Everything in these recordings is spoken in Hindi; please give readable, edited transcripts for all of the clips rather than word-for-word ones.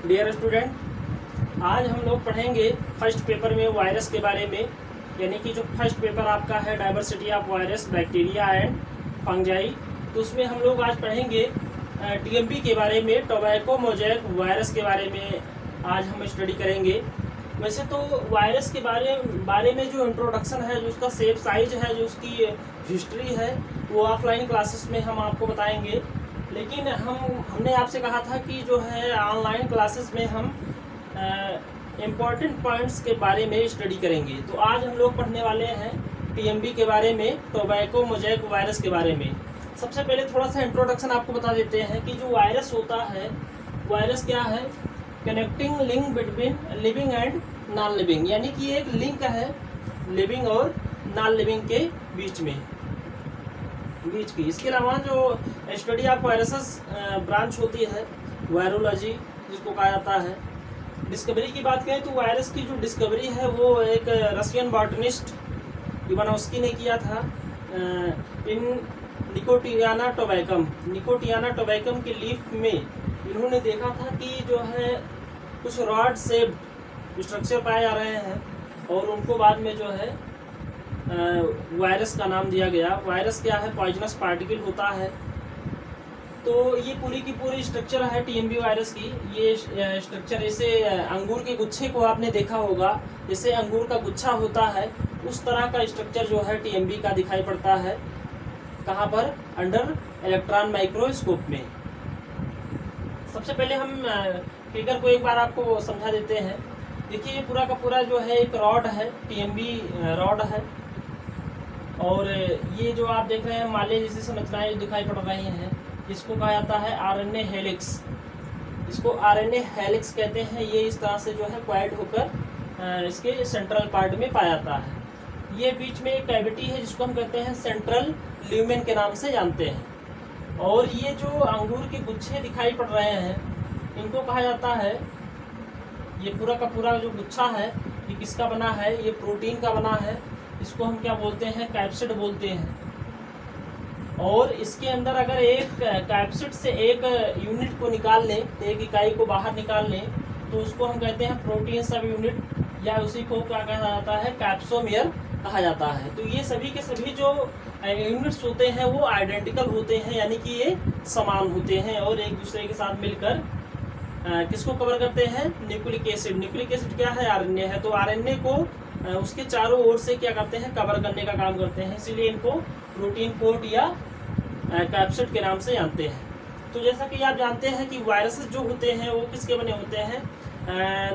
डियर स्टूडेंट, आज हम लोग पढ़ेंगे फर्स्ट पेपर में वायरस के बारे में। यानी कि जो फर्स्ट पेपर आपका है diversity of virus bacteria and fungi, तो उसमें हम लोग आज पढ़ेंगे टीएमवी के बारे में, टोबैको मोज़ेक वायरस के बारे में आज हम स्टडी करेंगे। वैसे तो वायरस के बारे में जो इंट्रोडक्शन है, जो उसका शेप साइज है, जो उसकी हिस्ट्री है, वो ऑफलाइन क्लासेस में हम आपको बताएंगे। लेकिन हमने आपसे कहा था कि जो है ऑनलाइन क्लासेस में हम इम्पॉर्टेंट पॉइंट्स के बारे में स्टडी करेंगे। तो आज हम लोग पढ़ने वाले हैं टीएमवी के बारे में, टोबैको मोज़ेक वायरस के बारे में। सबसे पहले थोड़ा सा इंट्रोडक्शन आपको बता देते हैं कि जो वायरस होता है, वायरस क्या है? Connecting link between living and non living, यानी कि एक लिंक है लिविंग और नॉन लिविंग के बीच की। इसके अलावा जो स्टडी ऑफ वायरसेस ब्रांच होती है, वायरोलॉजी जिसको कहा जाता है। डिस्कवरी की बात करें तो वायरस की जो डिस्कवरी है वो एक रशियन बॉटनिस्ट इवानोव्स्की ने किया था इन निकोटियाना टोबैकम के लीफ में। इन्होंने देखा था कि जो है कुछ रॉड शेप्ड स्ट्रक्चर पाए जा रहे हैं और उनको बाद में जो है वायरस का नाम दिया गया। वायरस क्या है? पॉइजनस पार्टिकल होता है। तो ये पूरी की पूरी स्ट्रक्चर है टीएमवी वायरस की। ये स्ट्रक्चर जैसे अंगूर के गुच्छे को आपने देखा होगा, जैसे अंगूर का गुच्छा होता है उस तरह का स्ट्रक्चर जो है टीएमवी का दिखाई पड़ता है। कहाँ पर? अंडर इलेक्ट्रॉन माइक्रोस्कोप में। सबसे पहले हम फिगर को एक बार आपको समझा देते हैं। देखिए, ये पूरा का पूरा जो है एक रॉड है, टीएमवी रॉड है। और ये जो आप देख रहे हैं माले जैसी संरचनाएं दिखाई पड़ रही हैं, इसको कहा जाता है आरएनए हेलिक्स। इसको आरएनए हेलिक्स कहते हैं। ये इस तरह से जो है क्वाइड होकर इसके सेंट्रल पार्ट में पाया जाता है। ये बीच में एक कैविटी है जिसको हम कहते हैं सेंट्रल ल्यूमेन के नाम से जानते हैं। और ये जो अंगूर के गुच्छे दिखाई पड़ रहे हैं, इनको कहा जाता है, ये पूरा का पूरा जो गुच्छा है ये किसका बना है? ये प्रोटीन का बना है। इसको हम क्या बोलते हैं? कैप्सिड बोलते हैं। और इसके अंदर अगर एक कैप्सिड से एक यूनिट को निकाल लें, एक इकाई को बाहर निकाल लें, तो उसको हम कहते हैं प्रोटीन सब यूनिट, या उसी को क्या कहा जाता है? कैप्सोमियर कहा जाता है। तो ये सभी के सभी जो यूनिट्स होते हैं वो आइडेंटिकल होते हैं, यानी कि ये समान होते हैं और एक दूसरे के साथ मिलकर किसको कवर करते हैं? Nucleic acid. न्यूक्लिक एसिड क्या है? आरएनए है। तो आरएनए को उसके चारों ओर से क्या करते हैं? कवर करने का काम करते हैं। इसीलिए इनको प्रोटीन कोट या कैप्सिड के नाम से जानते हैं। तो जैसा कि आप जानते हैं कि वायरसेस जो होते हैं वो किसके बने होते हैं?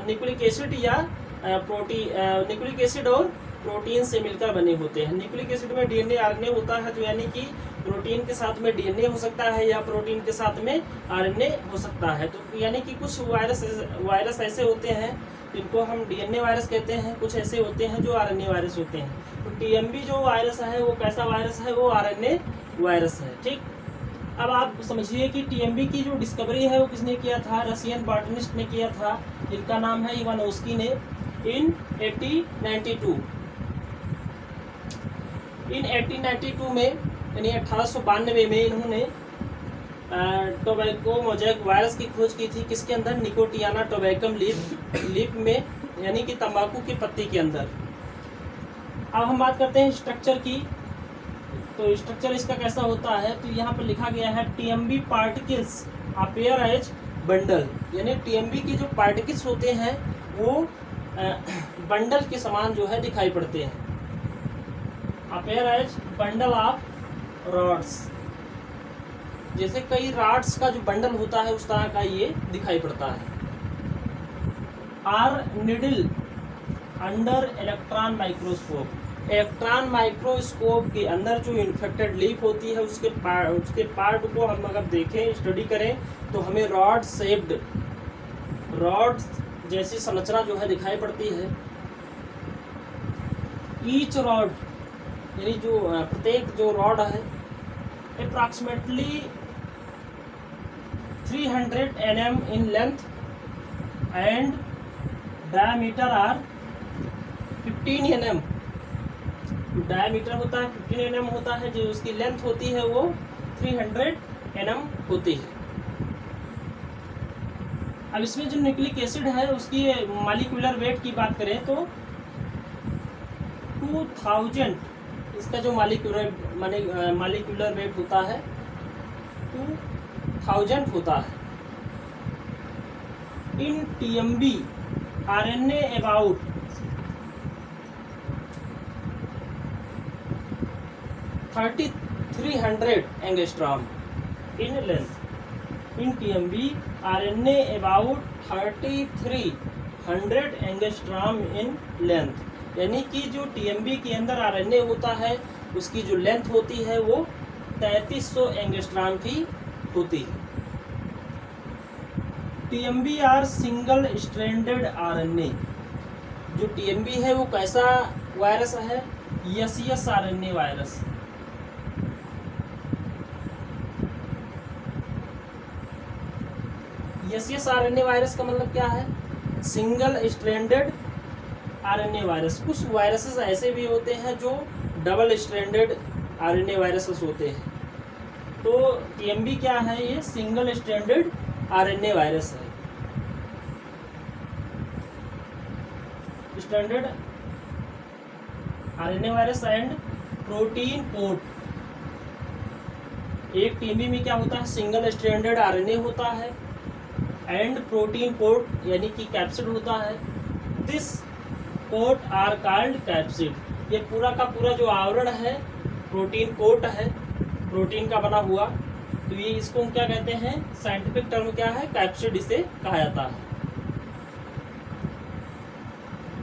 न्यूक्लिक एसिड या न्यूक्लिक एसिड और प्रोटीन से मिलकर बने होते हैं। न्यूक्लिक एसिड में डीएनए आरएनए होता है, तो यानी कि प्रोटीन के साथ में डीएनए हो सकता है या प्रोटीन के साथ में आरएनए हो सकता है। तो यानी कि कुछ वायरस ऐसे होते हैं जिनको हम डीएनए वायरस कहते हैं, कुछ ऐसे होते हैं जो आरएनए वायरस होते हैं। तो टीएमवी जो वायरस है वो कैसा वायरस है? वो आरएनए वायरस है। ठीक, अब आप समझिए कि टीएमवी की जो डिस्कवरी है वो किसने किया था? रशियन बॉटनिस्ट ने किया था, जिनका नाम है इवानोव्स्की ने, इन 1892 में, यानी 1892 में इन्होंने टोबैको मोज़ेक वायरस की खोज की थी। किसके अंदर? निकोटियाना टोबैकम लीफ में, यानी कि तंबाकू की पत्ती के अंदर। अब हम बात करते हैं स्ट्रक्चर की। तो स्ट्रक्चर इसका कैसा होता है? तो यहाँ पर लिखा गया है TMV particles appear as bundle, यानी टीएमवी की जो पार्टिकल्स होते हैं वो बंडल के समान जो है दिखाई पड़ते हैं। Appear as bundle of rods, जैसे कई रॉड्स का जो बंडल होता है उस तरह का ये दिखाई पड़ता है। Are needle under electron microscope. Electron microscope के अंदर जो इन्फेक्टेड लीफ होती है उसके पार्ट को हम अगर देखें, स्टडी करें, तो हमें रॉड जैसी संरचना जो है दिखाई पड़ती है। ईच रॉड, यानी जो प्रत्येक जो रॉड है approximately 300 nm in length and diameter are 15 nm। Diameter होता है 15 nm होता है, जो उसकी लेंथ होती है वो 300 nm होती है। अब इसमें जो न्यूक्लिक एसिड है उसकी मॉलिक्यूलर वेट की बात करें तो 2000, इसका जो मॉलिक्यूलर वेट होता है 2000 होता है। इन TMB RNA about 3300 angstrom in length. In TMB RNA about 3300 angstrom in length, यानी कि जो TMB के अंदर RNA होता है उसकी जो लेंथ होती है वो 3300 एंगस्ट्रॉम की होती है। TMB are single stranded RNA। जो TMB है वो कैसा वायरस है? SS RNA virus. SS RNA virus का मतलब क्या है? Single stranded RNA virus. कुछ वायरसेस ऐसे भी होते हैं जो डबल स्ट्रैंडेड RNA वायरसेस होते हैं। तो TMB क्या है? ये सिंगल स्ट्रैंडेड RNA वायरस है। Standard RNA virus and protein coat. एक TMB में क्या होता है? सिंगल स्ट्रैंडेड RNA होता है एंड प्रोटीन कोट यानी कि कैप्सिड होता है। This coat are called capsid. ये पूरा का पूरा जो आवरण है प्रोटीन कोट है, प्रोटीन का बना हुआ, तो ये इसको हम क्या कहते हैं? साइंटिफिक टर्म क्या है? कैप्सिड इसे कहा जाता है।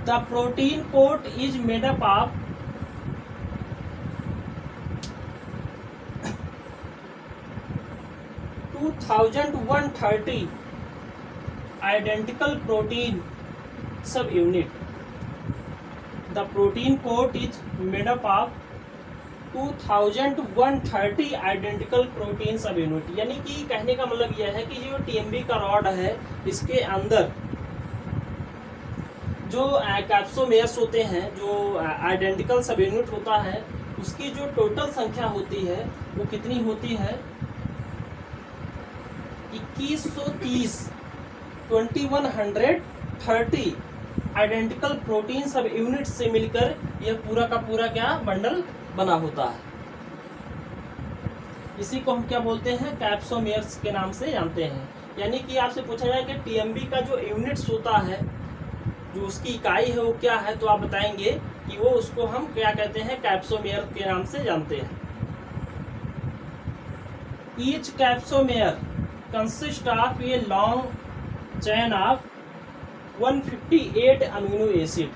The protein coat is made up of 2130 identical protein subunit. The protein coat is made up of 2130 identical protein subunit। यानी कि कहने का मतलब यह है कि जो TMB का रॉड है इसके अंदर जो कैप्सोमेयर्स होते हैं, जो आइडेंटिकल सब यूनिट होता है, उसकी जो टोटल संख्या होती है वो कितनी होती है? 2130 2130 आइडेंटिकल प्रोटीन सब यूनिट से मिलकर यह पूरा का पूरा क्या बंडल बना होता है। इसी को हम क्या बोलते हैं? कैप्सोमेयर्स के नाम से जानते हैं। यानी कि आपसे पूछा जाए कि TMB का जो यूनिट्स होता है, जो उसकी इकाई है वो क्या है, तो आप बताएंगे कि वो उसको हम क्या कहते हैं? कैप्सोमेयर के नाम से जानते हैं। Each capsomere consist of a long chain of 158 amino acid.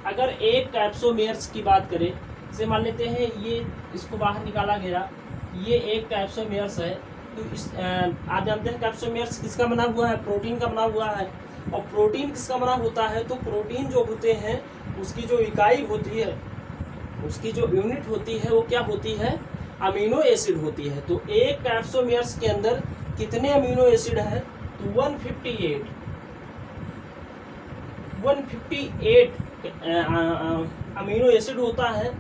अगर एक कैप्सोमेयर्स की बात करें, जैसे मान लेते हैं ये इसको बाहर निकाला गया, ये एक कैप्सोमेयर्स है, तो इस आप जानते हैं कैप्सोमेयर्स किसका बना हुआ है? प्रोटीन का बना हुआ है। और प्रोटीन किसका बना होता है? तो प्रोटीन जो होते हैं उसकी जो इकाई होती है, उसकी जो यूनिट होती है वो क्या होती है? अमीनो एसिड होती है। तो एक कैप्सोमेयर्स के अंदर कितने अमीनो एसिड है? तो 158 अमीनो एसिड होता है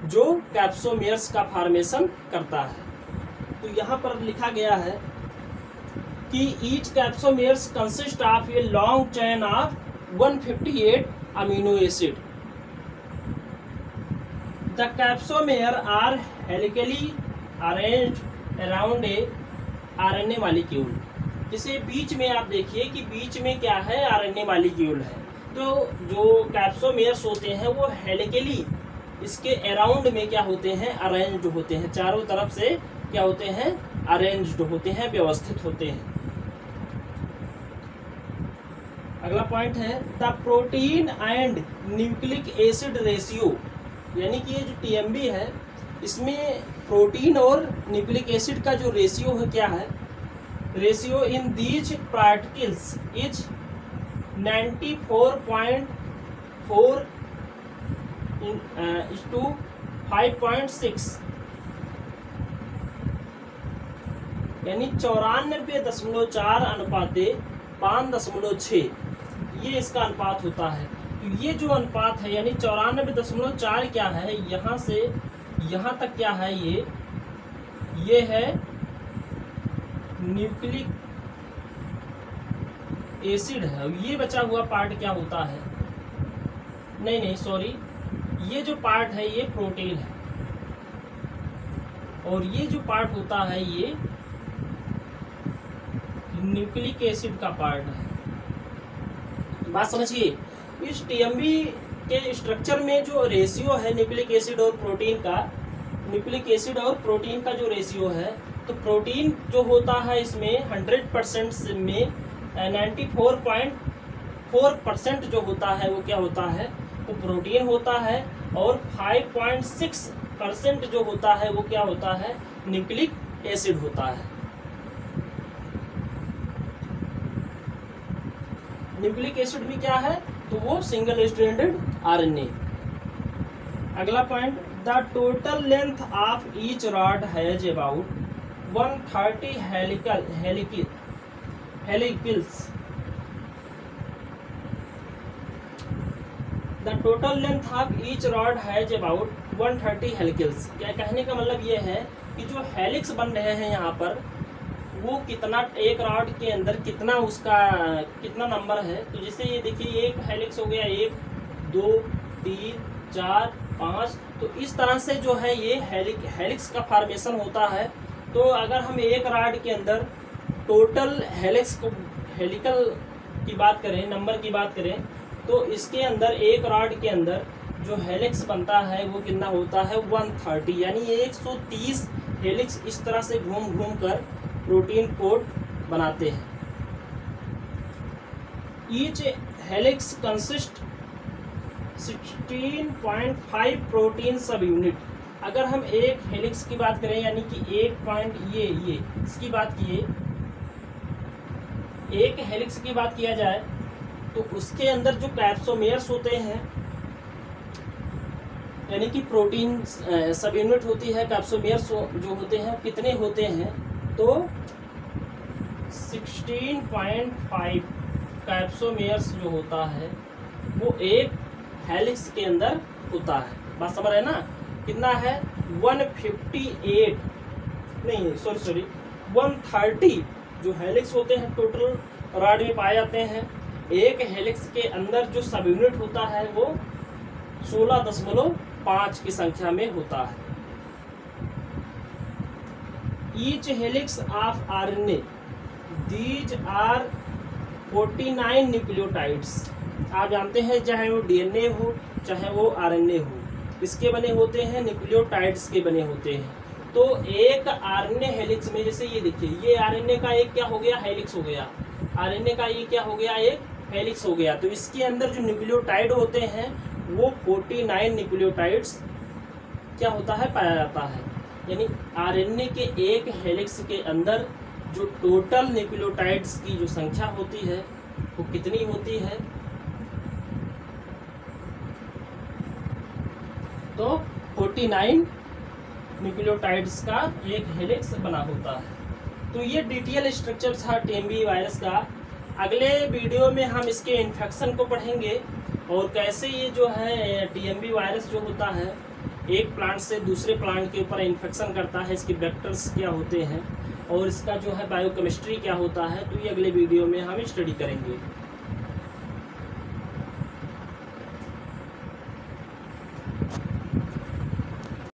जो कैप्सोमेयर्स का फॉर्मेशन करता है। तो यहाँ पर लिखा गया है कि each capsomeres consist of a long chain of 158 amino acid. The capsomere are helically arranged around a RNA molecule. जैसे बीच में आप देखिए कि बीच में क्या है? RNA मॉलिक्यूल है। तो जो कैप्सोमेयर्स होते हैं वो हेलिकली इसके अराउंड में क्या होते हैं? अरेंज्ड होते हैं। चारों तरफ से क्या होते हैं? अरेंज्ड होते हैं, व्यवस्थित होते हैं। अगला पॉइंट है the protein and nucleic acid ratio. यानी कि ये जो TMB है इसमें प्रोटीन और न्यूक्लिक एसिड का जो रेशियो है क्या है? Ratio in these particles is 94.4 to 5.6, यानी 94.4 अनुपाते 5.6, ये इसका अनुपात होता है। तो ये जो अनुपात है यानी 94.4 क्या है? यहाँ से यहाँ तक क्या है? ये है न्यूक्लिक एसिड है, ये बचा हुआ पार्ट क्या होता है, नहीं सॉरी, ये जो पार्ट है ये प्रोटीन है, और ये जो पार्ट होता है ये न्यूक्लिक एसिड का पार्ट है। बात समझिए, इस टीएमबी के स्ट्रक्चर में जो रेशियो है न्यूक्लिक एसिड और प्रोटीन का, न्यूक्लिक एसिड और प्रोटीन का जो रेशियो है, तो प्रोटीन जो होता है इसमें 100% में 94.4% जो होता है वो क्या होता है, वो प्रोटीन होता है, और 5.6% जो होता है वो क्या होता है, न्यूक्लिक एसिड होता है। न्यूक्लिक एसिड में क्या है, तो वो सिंगल स्ट्रैंडेड आरएनए। अगला point, the total length of each rod has about 130 helicals. The total length of each rod has about 130 helicals. क्या कहने का मतलब ये है कि जो हेलिक्स बन रहे हैं यहाँ पर, वो कितना, एक रॉड के अंदर कितना उसका कितना नंबर है। तो जैसे ये देखिए, एक हेलिक्स हो गया, 1 2 3 4 5, तो इस तरह से जो है ये हेलिक्स का फॉर्मेशन होता है। तो अगर हम एक रॉड के अंदर टोटल हेलिकल की बात करें, नंबर की बात करें, तो इसके अंदर एक रॉड के अंदर जो हेलिक्स बनता है वो कितना होता है, 130, यानी 130 हेलिक्स इस तरह से घूम घूम कर प्रोटीन कोड बनाते हैं। ईच हेलिक्स कंसिस्ट 16.5 प्रोटीन सब यूनिट। अगर हम एक हेलिक्स की बात करें, यानी कि एक पॉइंट ये इसकी बात किए, एक हेलिक्स की बात किया जाए तो उसके अंदर जो कैप्सोमेयर्स होते हैं, यानी कि प्रोटीन सब यूनिट होती है, कैप्सोमेयर्स जो होते हैं कितने होते हैं, तो 16.5 कैप्सोमेयर्स जो होता है वो एक हेलिक्स के अंदर होता है। बात समझ रहे हैं ना, कितना है, 158 नहीं सॉरी 130 जो हेलिक्स होते हैं टोटल रॉड में पाए जाते हैं। एक हेलिक्स के अंदर जो सब यूनिट होता है वो 16.5 की संख्या में होता है। Each helix of RNA, these are 49 nucleotides. आप जानते हैं चाहे वो डीएनए हो चाहे वो आरएनए हो, किसके बने होते हैं, न्यूक्लियोटाइड्स के बने होते हैं। तो एक आरएनए हेलिक्स में, जैसे ये देखिए, ये आरएनए का एक क्या हो गया, हेलिक्स हो गया, आरएनए का ये क्या हो गया, एक हेलिक्स हो गया। तो इसके अंदर जो न्यूक्लियोटाइड होते हैं वो 49 न्यूक्लियोटाइड्स क्या होता है, पाया जाता है। यानी आरएनए के एक हेलिक्स के अंदर जो टोटल न्यूक्लियोटाइड्स की जो संख्या होती है वो कितनी होती है, तो 49 न्यूक्लियोटाइड्स का एक हेलिक्स बना होता है। तो ये डिटेल स्ट्रक्चर था टीएमबी वायरस का। अगले वीडियो में हम इसके इन्फेक्शन को पढ़ेंगे और कैसे ये जो है टीएमबी वायरस जो होता है एक प्लांट से दूसरे प्लांट के ऊपर इन्फेक्शन करता है, इसके वेक्टर्स क्या होते हैं और इसका जो है बायोकेमिस्ट्री क्या होता है। तो ये अगले वीडियो में हम स्टडी करेंगे।